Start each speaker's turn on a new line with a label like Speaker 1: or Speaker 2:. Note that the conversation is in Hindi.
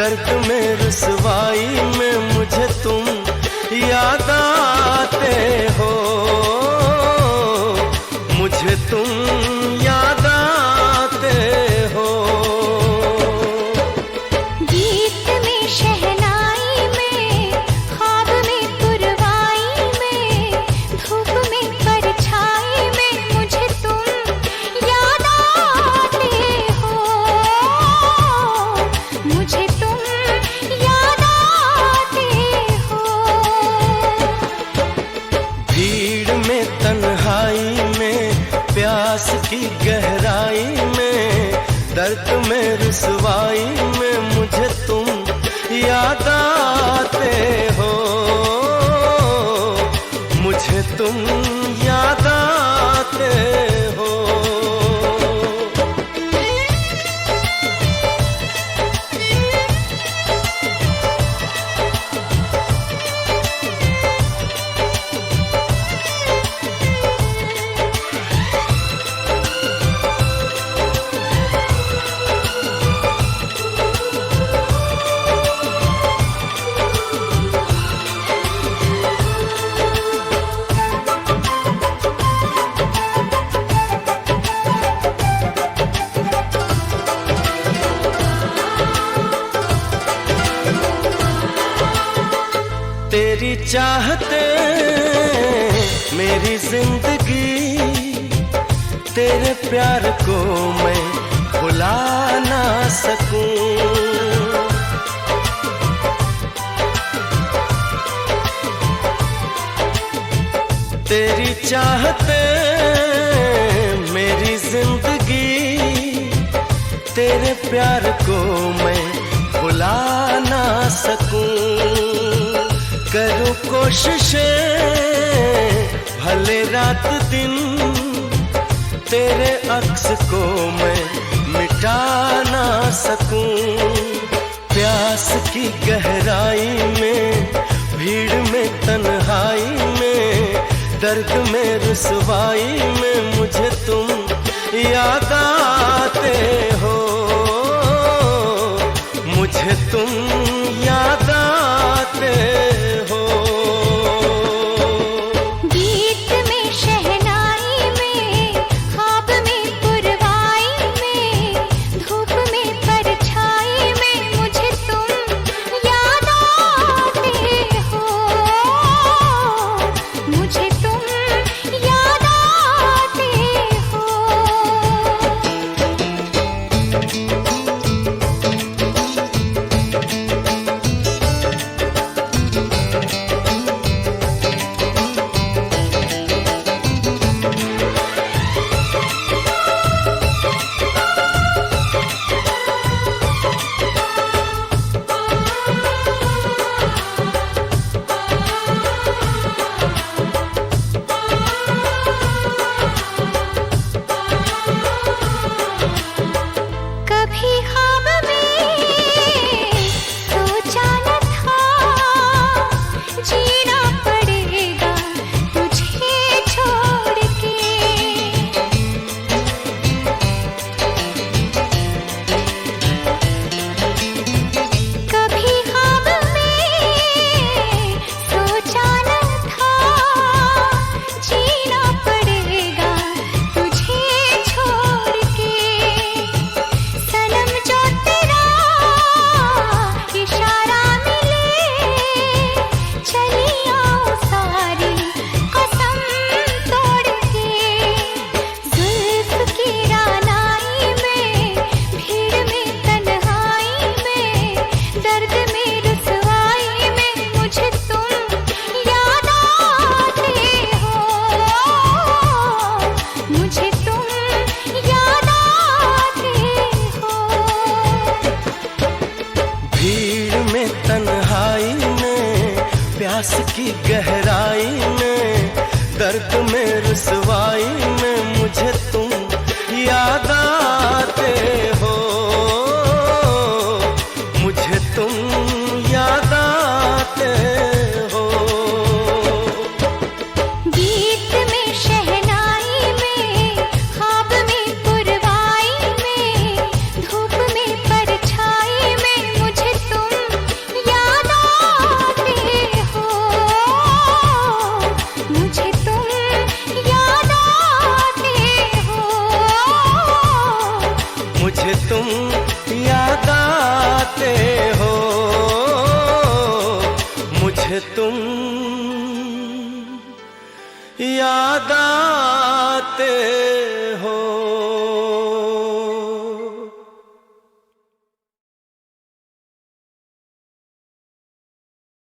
Speaker 1: दर्द में रुसवाई में मुझे तुम याद आते हो, मुझे तुम याद आते हो।
Speaker 2: गीत में शहनाई में, ख्वाब में पुरवाई में, धूप में परछाई में मुझे तुम याद आते हो, मुझे तुम याद आते हो।
Speaker 1: भीड़ में तन्हाई में, प्यास की गहराई में, दर्द में रुसवाई में मुझे तुम याद आते हो, मुझे तुम याद आते हो। तेरी चाहते मेरी जिंदगी, तेरे प्यार को मैं भुला ना सकूं। तेरी चाहते मेरी जिंदगी, तेरे प्यार को मैं भुला ना सकूं। करूं कोशिशें भले रात दिन, तेरे अक्स को मैं मिटा ना सकूं। प्यास की गहराई में, भीड़ में तन्हाई में, दर्द में रुसवाई में मुझे तुम याद आते हो, मुझे तुम याद आते हो।
Speaker 2: गीत में शहनाई में, ख्वाब में पुरवाई में, धूप में परछाई में मुझे तुम याद आते हो, मुझे तुम याद आते हो। कभी ख्वाब में सोचा न था, जीना पड़ेगा तुझे छोड़ के। कभी ख्वाब में सोचा न था, जीना पड़ेगा तुझे छोड़ के। सनम जो तेरा इशारा मिले, चली आओ सारी कसम तोड़ के। जुल्फ की रानाई में, भीड़ में तन्हाई में, दर्द में रुसवाई में मुझे तुम याद आते हो, मुझे तुम याद आते हो।
Speaker 1: भीड़ में तन्हाई में, प्यास की गहराई में, दर्द में रुसवाई में मुझे तुम याद आते हो, मुझे तुम याद आते हो।
Speaker 2: गीत में शहनाई में, ख्वाब में पुरवाई में, धूप में परछाई में मुझे तुम
Speaker 1: आते